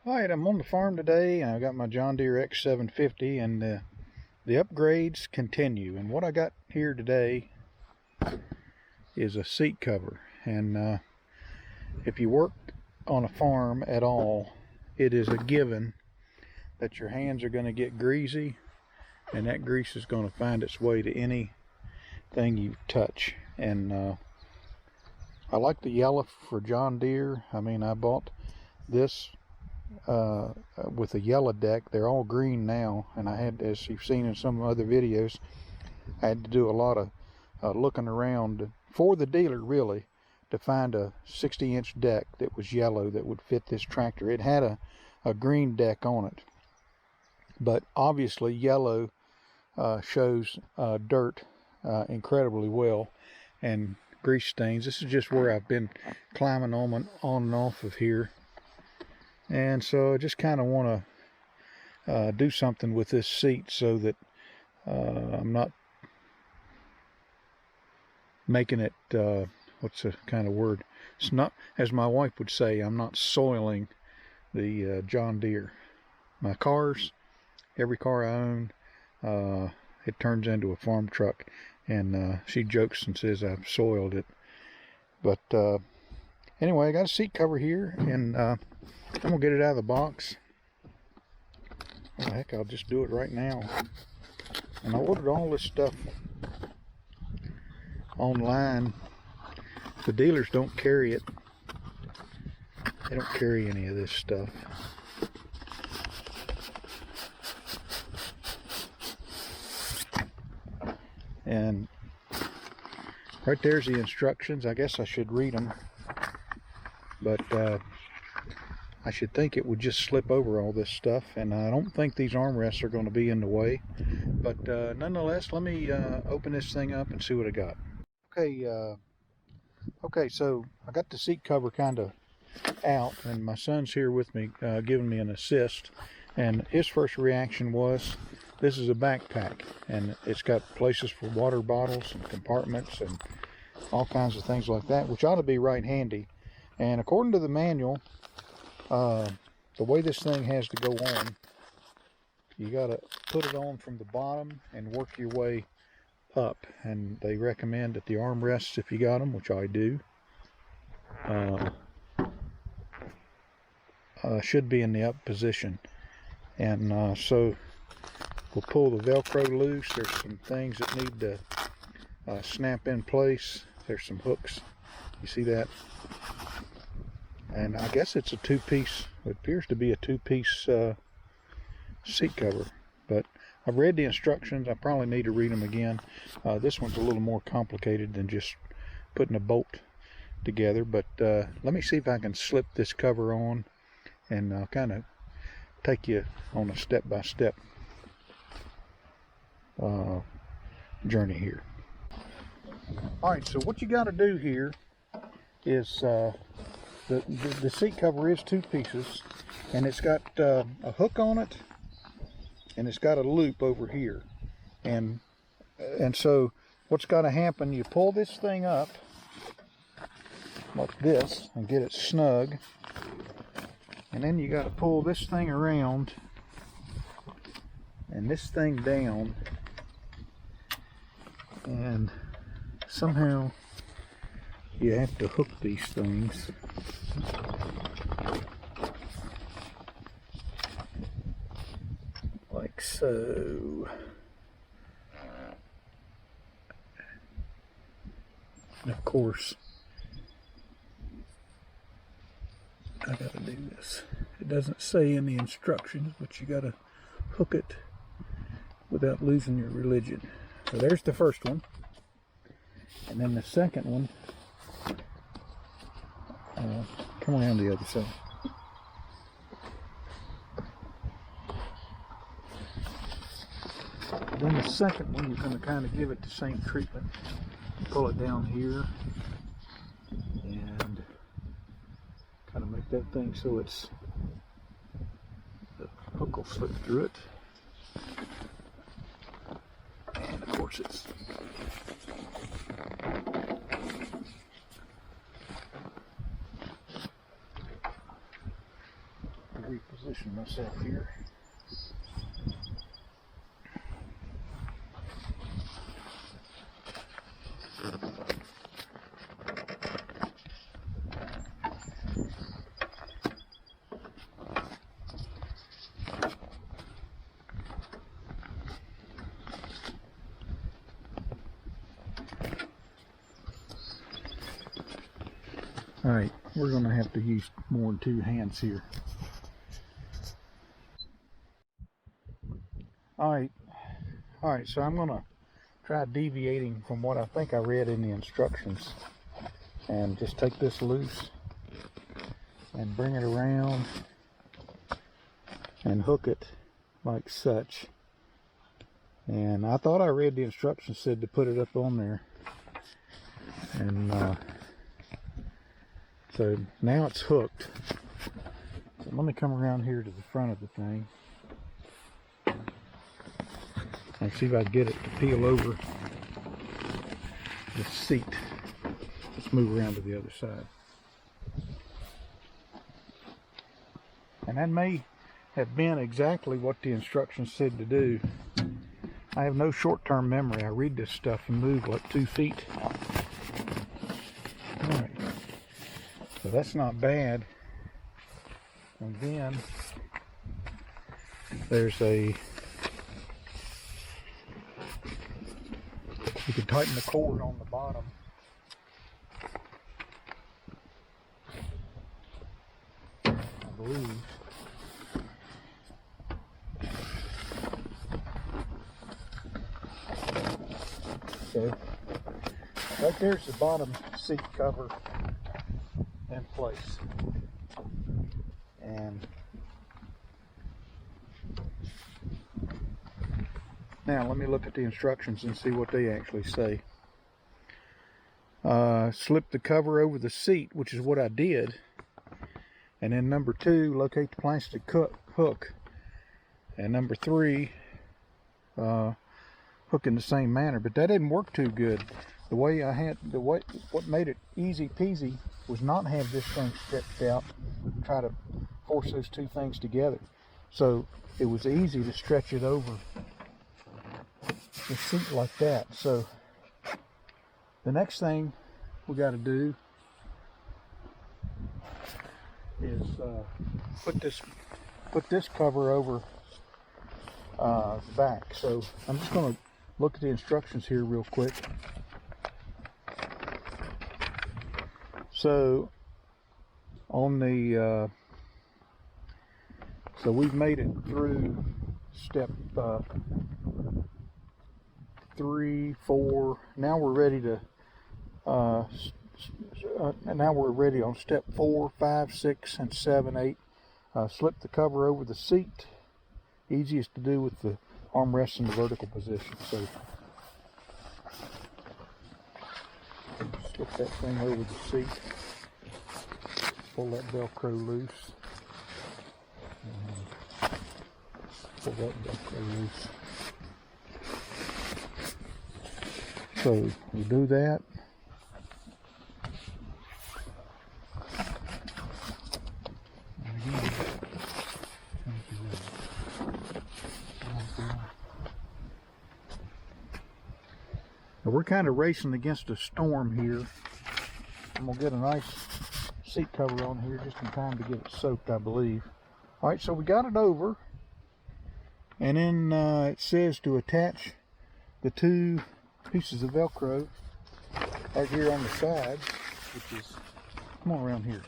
Alright, I'm on the farm today and I got my John Deere X750 and the upgrades continue. And what I got here today is a seat cover. And if you work on a farm at all, it is a given that your hands are going to get greasy, and that grease is going to find its way to anything you touch. And I like the yellow for John Deere. I mean, I bought this with a yellow deck. They're all green now, and I had, as you've seen in some other videos, I had to do a lot of looking around for the dealer really to find a 60-inch deck that was yellow that would fit this tractor. It had a green deck on it, but obviously yellow shows dirt incredibly well and grease stains. This is just where I've been climbing on and off of here. And so I just kind of want to do something with this seat so that I'm not making it, what's the kind of word? It's not, as my wife would say, I'm not soiling the John Deere. My cars, every car I own, it turns into a farm truck. And she jokes and says I've soiled it. But anyway, I got a seat cover here, and I'm gonna get it out of the box. Well, heck, I'll just do it right now. And I ordered all this stuff online. The dealers don't carry it. They don't carry any of this stuff. And right there's the instructions. I guess I should read them, but I should think it would just slip over all this stuff, and I don't think these armrests are going to be in the way. But nonetheless, let me open this thing up and see what I got. Okay, so I got the seat cover kind of out, and my son's here with me giving me an assist, and his first reaction was, this is a backpack, and it's got places for water bottles and compartments and all kinds of things like that, which ought to be right handy. And according to the manual, the way this thing has to go on, you got to put it on from the bottom and work your way up. And they recommend that the armrests, if you got them, which I do, should be in the up position. And so we'll pull the Velcro loose. There's some things that need to snap in place. There's some hooks. You see that? And I guess it's a two-piece. It appears to be a two-piece seat cover. But I've read the instructions. I probably need to read them again. This one's a little more complicated than just putting a bolt together. But let me see if I can slip this cover on, and I'll kind of take you on a step-by-step journey here. Alright, so what you got to do here is the seat cover is two pieces, and it's got a hook on it, and it's got a loop over here. And so what's got to happen, you pull this thing up like this and get it snug, and then you got to pull this thing around and this thing down, and somehow you have to hook these things. Like so. And of course, I gotta do this. It doesn't say in the instructions, but you gotta hook it without losing your religion. So there's the first one. And then the second one, come around the other side. Then the second one, you're going to kind of give it the same treatment. Pull it down here and kind of make that thing so it's, the hook will slip through it. And of course it's reposition myself here. Alright, we're going to have to use more than 2 hands here. Alright, so I'm going to try deviating from what I think I read in the instructions. And just take this loose and bring it around and hook it like such. And I thought I read the instructions said to put it up on there. And so now it's hooked. So let me come around here to the front of the thing and see if I can get it to peel over the seat. Let's move around to the other side. And that may have been exactly what the instructions said to do. I have no short-term memory. I read this stuff and move like 2 feet. Alright. So that's not bad. And then there's a, you can tighten the cord on the bottom. I believe. So right there's the bottom seat cover in place. And now let me look at the instructions and see what they actually say. Slip the cover over the seat, which is what I did. And then number 2, locate the plastic hook. And number 3, hook in the same manner. But that didn't work too good. The way I had, what made it easy peasy was not have this thing stretched out and try to force those 2 things together. So it was easy to stretch it over the seat like that. So the next thing we got to do is put this cover over the back. So I'm just going to look at the instructions here real quick. So on the so we've made it through step 3, 4. Now we're ready to now we're ready on step 4, 5, 6, and 7, 8. Slip the cover over the seat. Easiest to do with the armrest in the vertical position. So slip that thing over the seat. Pull that Velcro loose. Pull that Velcro loose. So we do that. Now we're kind of racing against a storm here. I'm going to get a nice seat cover on here just in time to get it soaked, I believe. Alright, so we got it over. And then it says to attach the 2 pieces of Velcro right here on the sides, which is, come on around here,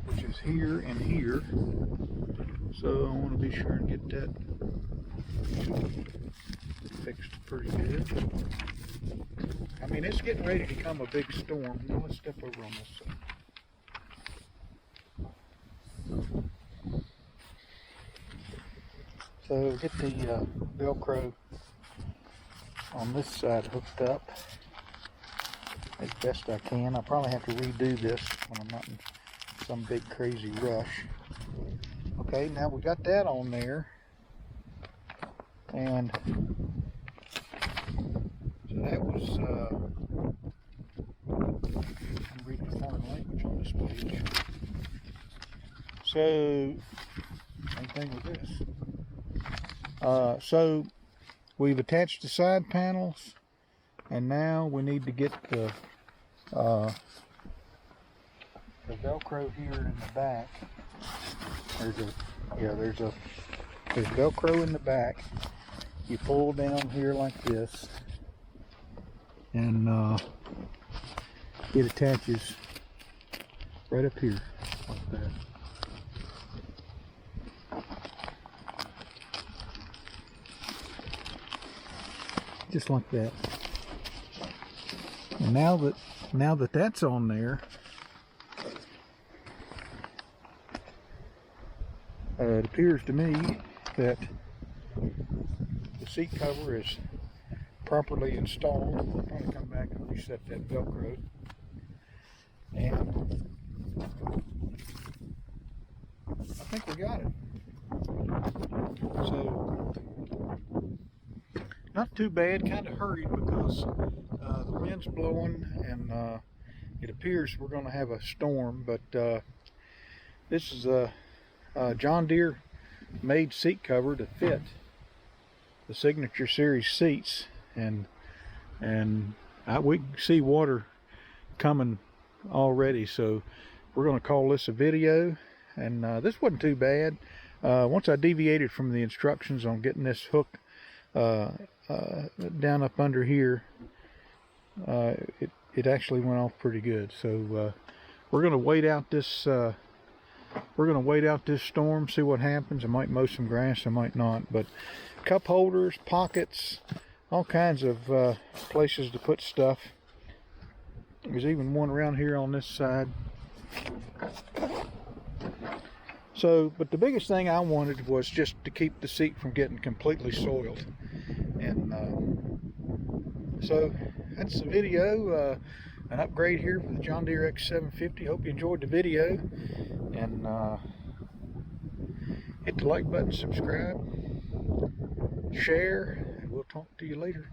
which is here and here. So I want to be sure and get that fixed pretty good. I mean, it's getting ready to become a big storm. Now let's step over on this side. So get the Velcro on this side hooked up as best I can. I'll probably have to redo this when I'm not in some big crazy rush. Okay, now we got that on there. And so that was, I'm reading foreign language on this page. So, same thing with this. So we've attached the side panels, and now we need to get the Velcro here in the back. There's Velcro in the back. You pull down here like this, and it attaches right up here like that. Just like that. And now that that's on there, it appears to me that the seat cover is properly installed. I'll probably come back and reset that Velcro. And I think we got it. So, not too bad, kind of hurried because the wind's blowing, and it appears we're going to have a storm, but this is a John Deere made seat cover to fit the Signature Series seats, and we can see water coming already, so we're going to call this a video. And this wasn't too bad. Once I deviated from the instructions on getting this hook down up under here, it actually went off pretty good. So we're going to wait out this storm, see what happens. I might mow some grass, I might not. But cup holders, pockets, all kinds of places to put stuff. There's even one around here on this side. So, but the biggest thing I wanted was just to keep the seat from getting completely soiled. And so that's the video, an upgrade here for the John Deere X750. Hope you enjoyed the video, and hit the like button, subscribe, share, and we'll talk to you later.